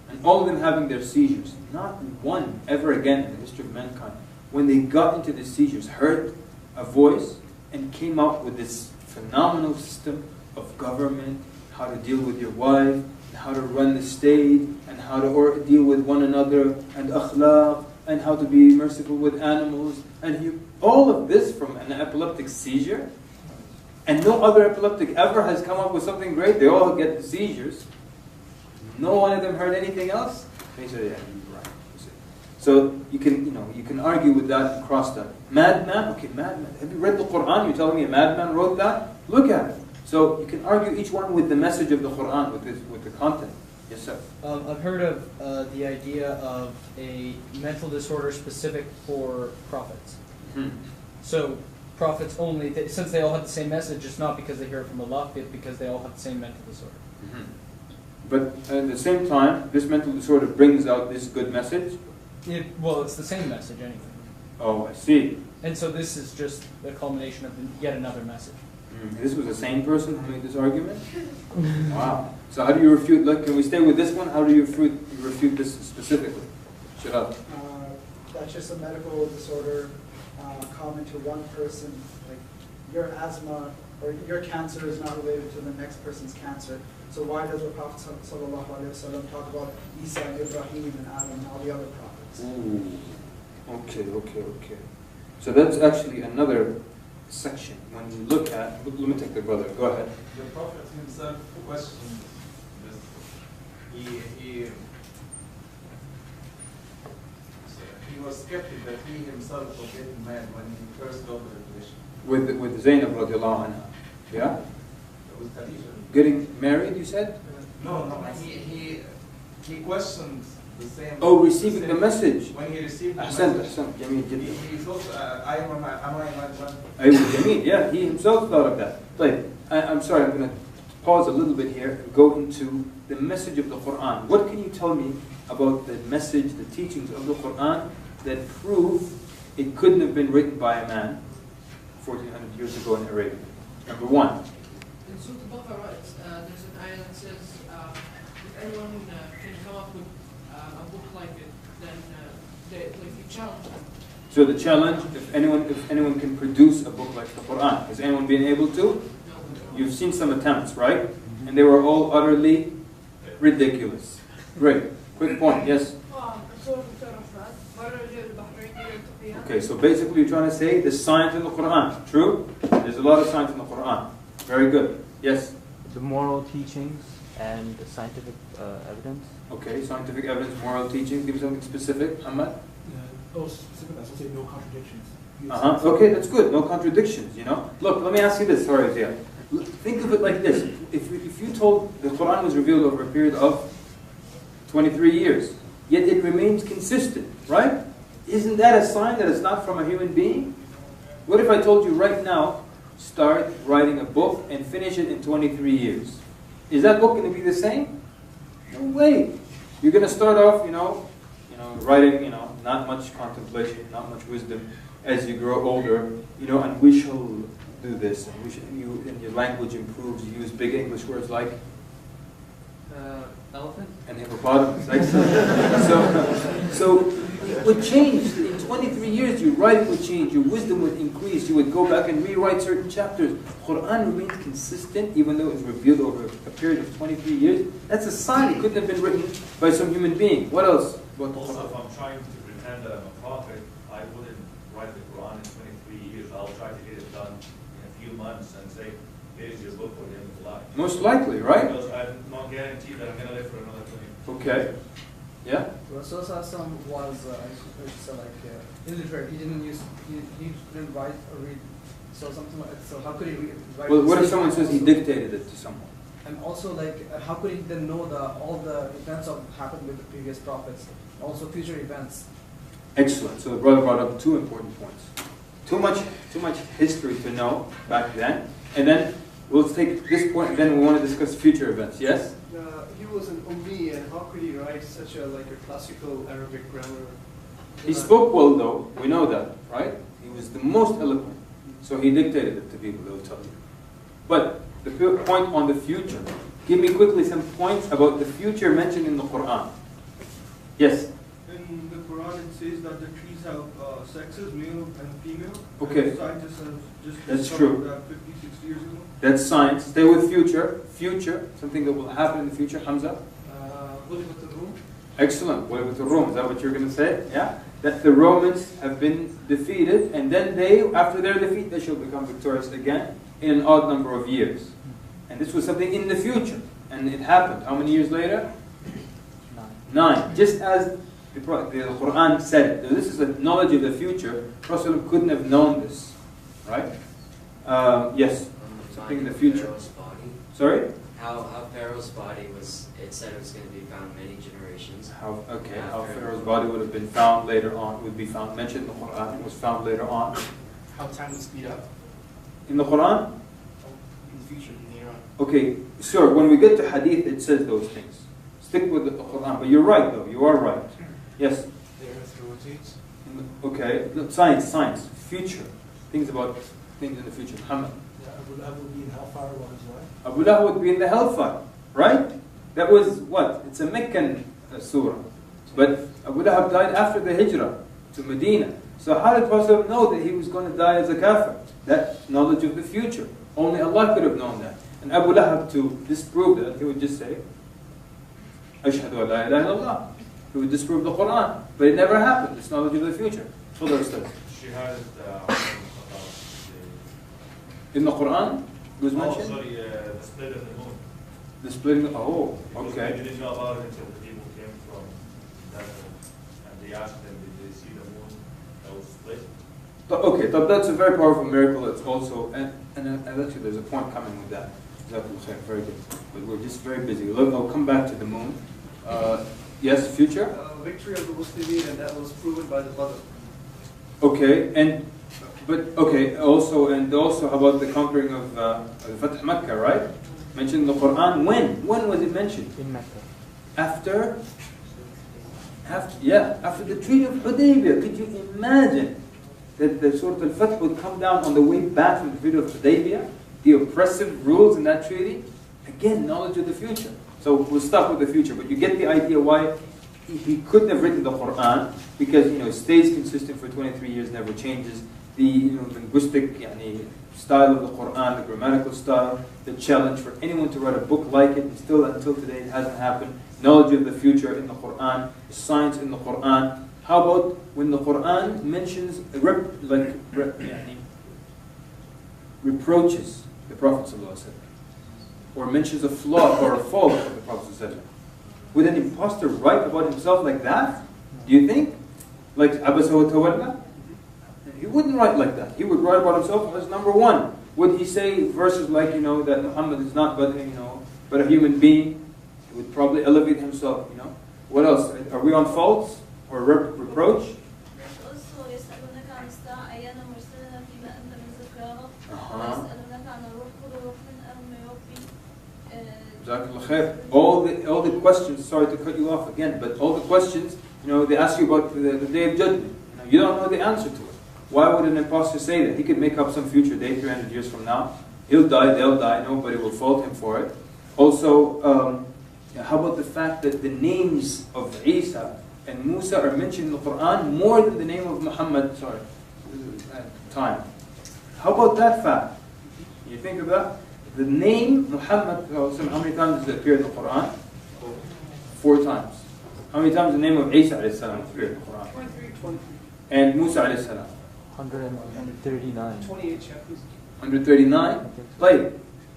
and all of them having their seizures, not one ever again in the history of mankind, when they got into the seizures, heard a voice and came up with this phenomenal system of government, how to deal with your wife, and how to run the state, and how to deal with one another, and akhlaq, and how to be merciful with animals, and all of this from an epileptic seizure. And no other epileptic ever has come up with something great. They all get the seizures. No one of them heard anything else. And he said, yeah, you're right. So you can argue with that and cross that. Madman? Okay, madman. Have you read the Quran? You're telling me a madman wrote that? Look at it. So you can argue each one with the message of the Quran, with the content. Yes, sir. I've heard of the idea of a mental disorder specific for prophets. So prophets only, since they all have the same message, it's not because they hear it from Allah, but because they all have the same mental disorder. But at the same time, this mental disorder brings out this good message? Well, it's the same message anyway. Oh, I see. And so this is just a culmination of yet another message. This was a sane person who made this argument? Wow. So how do you refute, can we stay with this one? How do you refute this specifically? Shahada. That's just a medical disorder common to one person. Like your asthma or your cancer is not related to the next person's cancer. So why does the Prophet ﷺ talk about Isa, Ibrahim, and Adam, and all the other prophets? Okay. So that's actually another section. When you look at, let me take the brother. Go ahead. The Prophet himself questioned this. He was skeptic that he himself was getting mad when he first got the revelation. With Zainab radiallahu anha. Yeah? With Khadija. Getting married, you said? No. He questioned the same. Oh, receiving the message. When he received the Ahsan, message, Jameel, he thought, am I not one? Jameel, yeah, he himself thought of that. Like, I'm sorry, I'm going to pause a little bit here and go into the message of the Quran. What can you tell me about the message, the teachings of the Quran that prove it couldn't have been written by a man 1400 years ago in Arabia? Number one. In Surah Al-Baqarah, there's an ayah that says, if anyone can come up with a book like it, then if you challenge them. So the challenge, if anyone can produce a book like the Quran, has anyone been able to? No. You've seen some attempts, right? And they were all utterly ridiculous. Great. Quick point, yes? Okay, so basically you're trying to say the science in the Quran. True? There's a lot of science in the Quran. Very good. Yes? The moral teachings and the scientific evidence. Okay, scientific evidence, moral teachings. Give me something specific, Ahmad. Specific, I say no contradictions. Okay, that's good. No contradictions, Look, let me ask you this. Sorry, Zia. Think of it like this. If you told the Quran was revealed over a period of 23 years, yet it remains consistent, right? Isn't that a sign that it's not from a human being? What if I told you right now, start writing a book and finish it in 23 years? Is that book going to be the same? No way. You're going to start off, writing, not much contemplation, not much wisdom. As you grow older, and we shall do this, and your language improves. You use big English words like elephant and hippopotamus. So it would change in 23 years. Your writing would change. Your wisdom would increase. You would go back and rewrite certain chapters. Quran remains consistent, even though it was revealed over a period of 23 years. That's a sign. It couldn't have been written by some human being. What else? Also, if I'm trying to pretend that I'm a prophet, I wouldn't write the Quran in 23 years. I'll try to get it done in a few months and say, here's your book for the end of life. Most likely, right? Because I'm not guaranteed that I'm going to live for another 20 years. Okay. Yeah? Rasul Sallallahu was illiterate. He didn't write or read. So something like so. How could he write? Well, what if someone says he dictated it to someone? And also, how could he then know all the events that happened with the previous prophets, also future events? Excellent. So the brother brought up two important points. Too much history to know back then, and then we'll take this point, and then we want to discuss future events. Yes. He was an Ummi, and how could he write such a classical Arabic grammar? He spoke well, though. We know that, right? He was the most eloquent. So he dictated it to people, they'll tell you. But the point on the future. Give me quickly some points about the future mentioned in the Quran. Yes? In the Quran it says that the trees have sexes, male and female. Okay. And scientists have just That's discovered true. that 50, 60 years ago. That's science. Stay with future. Future, something that will happen in the future. Hamza? Excellent. What about the Rome? Is that what you're going to say? Yeah? That the Romans have been defeated, and then after their defeat, they shall become victorious again in an odd number of years. And this was something in the future. And it happened. How many years later? 9. Just as the Quran said it. This is a knowledge of the future. Prophet couldn't have known this. Right? Yes. Something in the future. Pharaoh's body. Sorry? How Pharaoh's body was, it said it was going to be found many generations. How Pharaoh's body would have been found later on, would be found, mentioned in the Quran, it was found later on. How time would speed up In the Quran? in the future, in the Iran. Okay, sir, when we get to Hadith, it says those things. Stick with the Quran. But you're right, though. You are right. Yes? The earth rotates. Okay, science, future. Things about things in the future. Muhammad. Abu Lahab would be in hellfire while his wife. Abu Lahab would be in the hellfire, right? That was what? It's a Meccan surah. But Abu Lahab died after the hijrah to Medina. So how did Prophet know that he was going to die as a kafir? That knowledge of the future. Only Allah could have known that. And Abu Lahab, to disprove that, he would just say, Ashhadu an la ilaha illallah. He would disprove the Quran. But it never happened. It's knowledge of the future. So there's that. She had In the Quran, it was mentioned? sorry, the split of the moon. The splitting, oh, Because okay. they didn't know about it until the people came from that, and they asked them, did they see the moon that was split? Okay, so that's a very powerful miracle. It's also, and actually there's a point coming with that. Very good. But we're just very busy. I'll come back to the moon. Yes, future? Victory of the Muslimin, and that was proven by the Badr. Okay, also how about the conquering of Fath Makkah, right? Mentioned in the Quran. When? When was it mentioned? In Mecca. After the Treaty of Hudaybiyah. Could you imagine that the Surah Al-Fath would come down on the way back from the Treaty of Hudaybiyah? The oppressive rules in that treaty? Again, knowledge of the future. So we'll stop with the future, but you get the idea why he couldn't have written the Quran, because it stays consistent for 23 years, never changes. The linguistic style of the Quran, the grammatical style, the challenge for anyone to write a book like it, and still until today it hasn't happened. Knowledge of the future in the Quran, science in the Quran. How about when the Quran mentions reproaches the Prophet ﷺ, or mentions a flaw or a fault of the Prophet ﷺ? Would an imposter write about himself like that? Do you think? Like Abasa wa Tawalla? He wouldn't write like that. He would write about himself as number one. Would he say verses like, that Muhammad is not but a human being? He would probably elevate himself, What else? Are we on faults or reproach? All the questions, sorry to cut you off again, but all the questions, they ask you about the Day of Judgment. You don't know the answer to it. Why would an imposter say that? He could make up some future day 300 years from now. He'll die, they'll die, nobody will fault him for it. Also, how about the fact that the names of Isa and Musa are mentioned in the Quran more than the name of Muhammad, time. How about that fact? You think of that? The name Muhammad, how many times does it appear in the Quran? 4 times. How many times the name of Isa appeared in the Quran? 23. And Musa alayhi salam? 139. 28 chapters. 139? Like,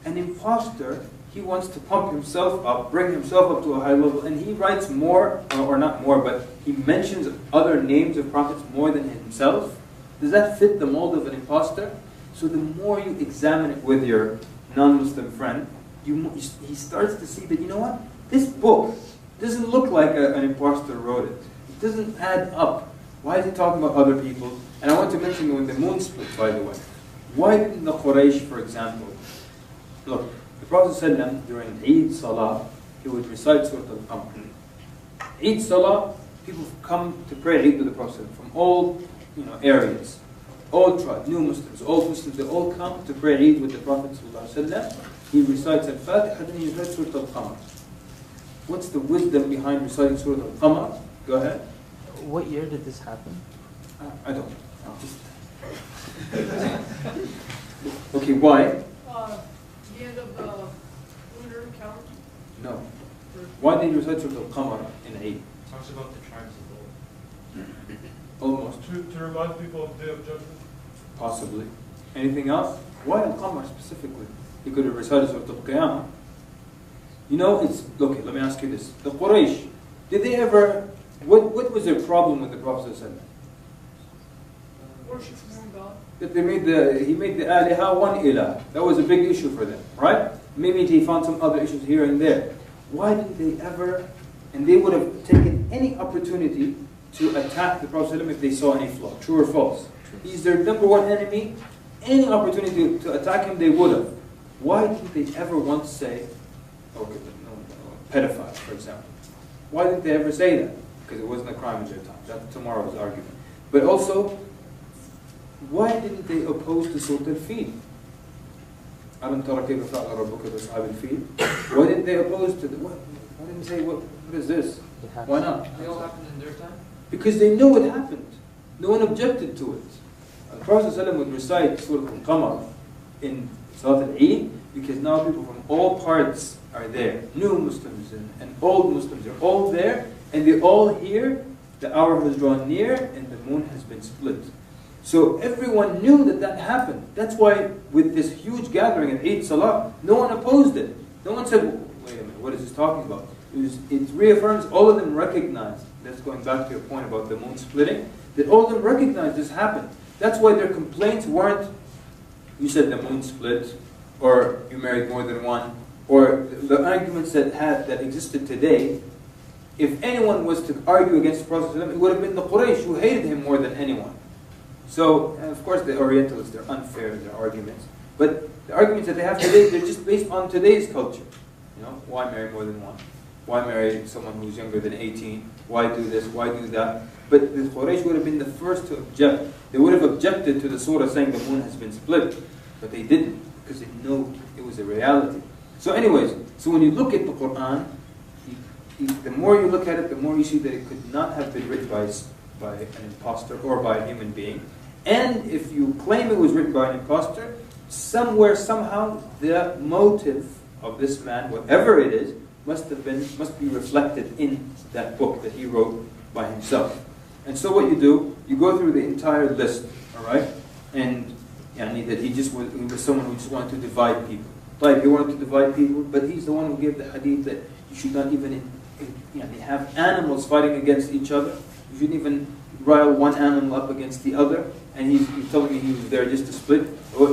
an imposter, he wants to pump himself up, bring himself up to a high level, and he writes more, or not more, but he mentions other names of prophets more than himself. Does that fit the mold of an imposter? So the more you examine it with your non-Muslim friend, he starts to see that, you know what? This book doesn't look like an imposter wrote it. It doesn't add up. Why is he talking about other people? And I want to mention when the moon split, by the way. Why didn't the Quraysh, for example, look, the Prophet ﷺ, during Eid Salah, he would recite Surah Al-Qamar. Eid Salah, people come to pray Eid with the Prophet from all areas. All tribes, new Muslims, old Muslims, they all come to pray Eid with the Prophet ﷺ. He recites Al-Fatiha, then he recites Surah Al-Qamar. What's the wisdom behind reciting Surah Al-Qamar? Go ahead. What year did this happen? I don't know. Okay, why? The end of the lunar calendar. No. Why did he recite Surah Al-Qamar in Eid? Talks about the tribes of old. Almost. To remind people of the Day of Judgment? Possibly. Anything else? Why Al-Qamar specifically? He could have recited Surah Al-Qiyamah. Okay, let me ask you this. The Quraysh, did they ever, what was their problem with the Prophet ﷺ? Worship one God. That he made the aliha one ilah. That was a big issue for them, right? Maybe he found some other issues here and there. Why didn't they ever, and they would have taken any opportunity to attack the Prophet ﷺ if they saw any flaw, true or false? He's their number one enemy. Any opportunity to attack him, they would have. Why didn't they ever once say, okay, pedophile, for example? Why didn't they ever say that? Because it wasn't a crime at their time. That's tomorrow's argument. But also, why didn't they oppose the Surah Al-Fil? أَلَمْ تَرَ كَيْفَ فَعَلَ رَبُّكَ بِأَصْحَابِ الْفِيلِ? Why didn't they oppose to why didn't they say, what is this? Why not? They all happened in their time? Because they knew what happened. No one objected to it. The Prophet ﷺ would recite Surah Al-Qamar in Salat al-Eid because now people from all parts are there. New Muslims and old Muslims are all there, and they all hear the hour has drawn near and the moon has been split. So everyone knew that happened. That's why with this huge gathering at Eid Salah, no one opposed it. No one said, wait a minute, what is this talking about? It reaffirms, all of them recognized, that's going back to your point about the moon splitting, that all of them recognized this happened. That's why their complaints weren't, you said the moon split, or you married more than one, or the arguments that existed today. If anyone was to argue against the Prophet, it would have been the Quraysh who hated him more than anyone. So, and of course the Orientalists, they're unfair in their arguments. But the arguments that they have today, they're just based on today's culture. Why marry more than one? Why marry someone who's younger than 18? Why do this? Why do that? But the Quraysh would have been the first to object. They would have objected to the surah saying the moon has been split. But they didn't, because they knew it was a reality. So anyways, so when you look at the Quran, the more you look at it, the more you see that it could not have been written by an imposter or by a human being. And if you claim it was written by an imposter, somewhere, somehow, the motive of this man, whatever it is, must be reflected in that book that he wrote by himself. And so what you do, you go through the entire list, all right? And that he was someone who just wanted to divide people. Like he wanted to divide people, but he's the one who gave the hadith that you should not even have animals fighting against each other. You shouldn't even rile one animal up against the other. And he's telling me he was there just to split.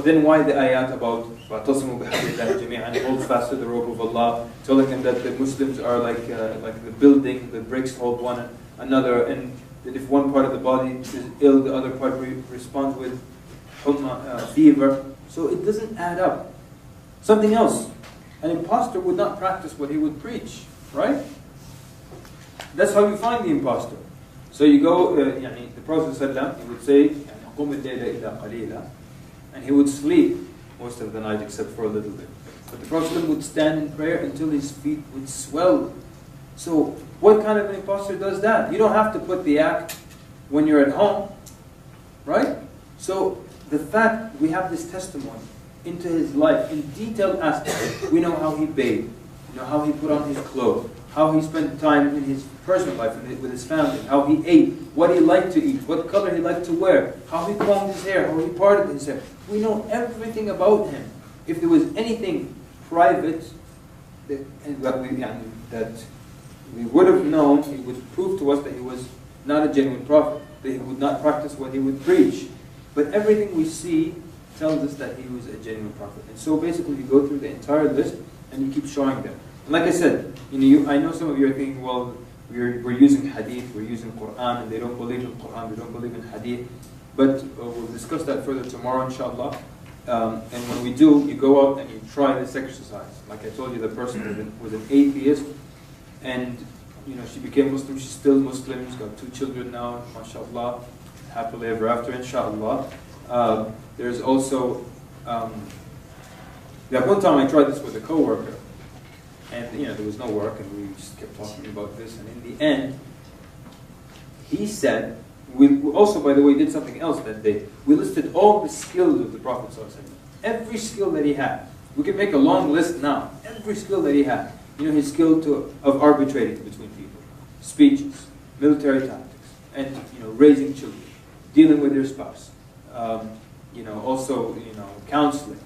Then why the ayat about وَاعْتَصِمُوا بِحَبْلِ اللَّهِ جَمِيعًا, hold fast to the rope of Allah, telling them that the Muslims are like the building, the bricks hold one another, and that if one part of the body is ill, the other part responds with fever. So it doesn't add up. Something else. An imposter would not practice what he would preach, right? That's how you find the imposter. So you go, the Prophet ﷺ, he would say, قُمِ اللَّيْلَ إِلَّا قَلِيلًا, and he would sleep most of the night except for a little bit. But the Prophet ﷺ would stand in prayer until his feet would swell. So what kind of an imposter does that? You don't have to put the act when you're at home, right? So the fact we have this testimony into his life in detailed aspects. We know how he bathed, how he put on his clothes, how he spent time in his personal life with his family, how he ate, what he liked to eat, what color he liked to wear, how he combed his hair, how he parted his hair. We know everything about him. If there was anything private that we would have known, he would prove to us that he was not a genuine prophet, that he would not practice what he would preach. But everything we see tells us that he was a genuine prophet. And so basically you go through the entire list and you keep showing them. And like I said, I know some of you are thinking, well, we're using hadith, we're using Quran, and they don't believe in Quran, they don't believe in hadith. But we'll discuss that further tomorrow, inshallah. And when we do, you go out and you try this exercise. Like I told you, the person was an atheist, and she became Muslim. She's still Muslim. She's got 2 children now, mashallah, happily ever after, inshallah. There's also, that one time I tried this with a coworker, and there was no work, and we just kept talking about this, and in the end, he said, we also, by the way, did something else that day. We listed all the skills of the Prophet ﷺ. Every skill that he had. We can make a long list now. Every skill that he had. His skill of arbitrating between people, speeches, military tactics, and raising children, dealing with your spouse, also counseling.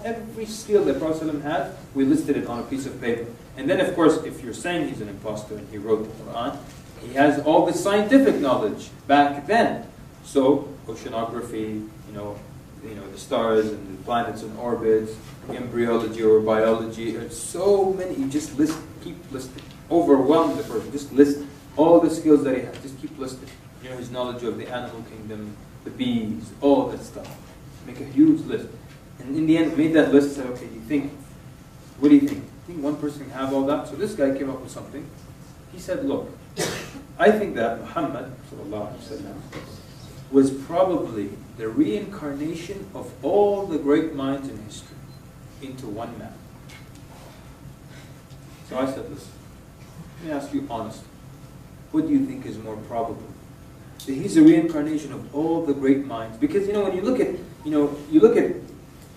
Every skill that Prophet ﷺ had, we listed it on a piece of paper. And then, of course, if you're saying he's an imposter and he wrote the Quran, he has all the scientific knowledge back then. So, oceanography, the stars and the planets and orbits, embryology or biology, there's so many. You just keep listing. Overwhelm the person. Just list all the skills that he has. Just keep listing. His knowledge of the animal kingdom, the bees, all that stuff. Make a huge list. And in the end, made that list, said, okay, what do you think? You think one person can have all that? So this guy came up with something. He said, look, I think that Muhammad was probably the reincarnation of all the great minds in history into one man. So I said, listen, let me ask you honestly, what do you think is more probable? That he's a reincarnation of all the great minds? Because when you look at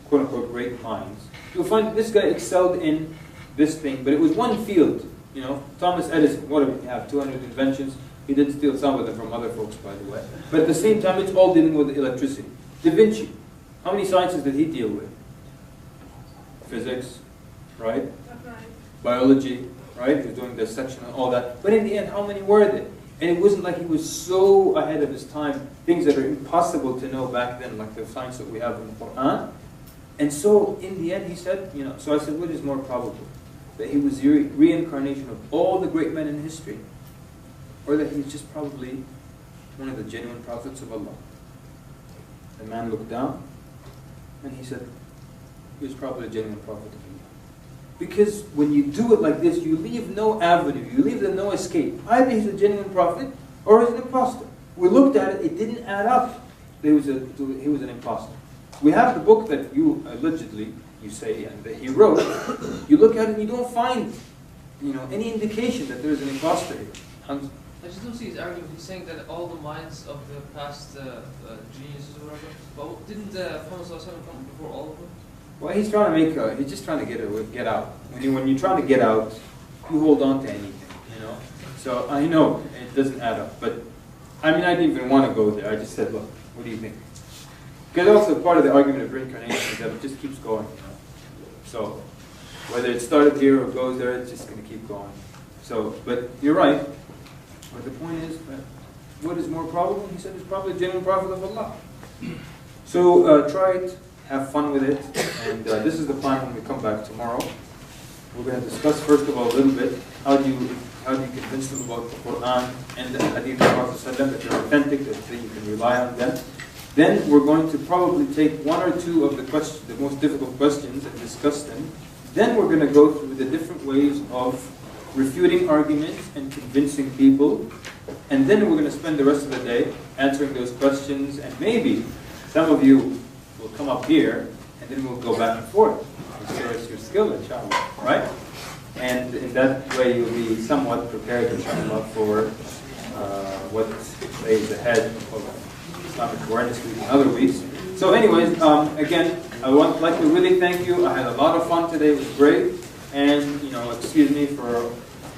quote unquote great minds, you'll find this guy excelled in this thing, but it was one field. Thomas Edison, what did he have? 200 inventions. He did steal some of them from other folks, by the way. But at the same time, it's all dealing with electricity. Da Vinci, how many sciences did he deal with? Physics, right? Biology, right? He was doing dissection and all that. But in the end, how many were there? And it wasn't like he was so ahead of his time, things that are impossible to know back then, like the science that we have in the Quran. And so, in the end, he said, so I said, what is more probable? That he was the reincarnation of all the great men in history? Or that he's just probably one of the genuine prophets of Allah? The man looked down, and he said, he was probably a genuine prophet of Allah. Because when you do it like this, you leave no avenue, you leave them no escape. Either he's a genuine prophet, or he's an imposter. We looked at it, it didn't add up. He was an imposter. We have the book that you allegedly, you say, and that he wrote. You look at it and you don't find, any indication that there's an imposter here. I just don't see his argument. He's saying that all the minds of the past geniuses or whatever. But didn't Muhammad come before all of them? Well, he's just trying to get out. When you're trying to get out, you hold on to anything, So I know it doesn't add up, but I didn't even want to go there. I just said, look, what do you think? Because also part of the argument of reincarnation is that it just keeps going, So whether it started here or goes there, it's just going to keep going. So, but you're right. But the point is that what is more probable? He said it's probably a genuine prophet of Allah. So try it, have fun with it, and this is the plan when we come back tomorrow. We're going to discuss first of all a little bit how do you convince them about the Quran and the Hadith of the Prophet that they're authentic, that you can rely on them. Then we're going to probably take one or two of the most difficult questions and discuss them. Then we're going to go through the different ways of refuting arguments and convincing people. And then we're going to spend the rest of the day answering those questions. And maybe some of you will come up here, and then we'll go back and forth and show us your skill, inshallah. Right? And in that way, you'll be somewhat prepared, inshallah, for what lays ahead of Islamic Awareness Week and other weeks. So anyways, again, I would like to really thank you. I had a lot of fun today. It was great. And, excuse me for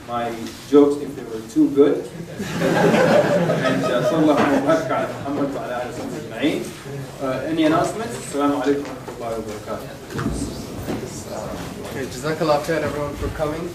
my jokes if they were too good. And sallallahu Muhammad wa ala alihi ajma'in. Any announcements? Assalamu alaikum wa rahmatullahi wa barakatuh. Okay, Jazakallah khair everyone for coming.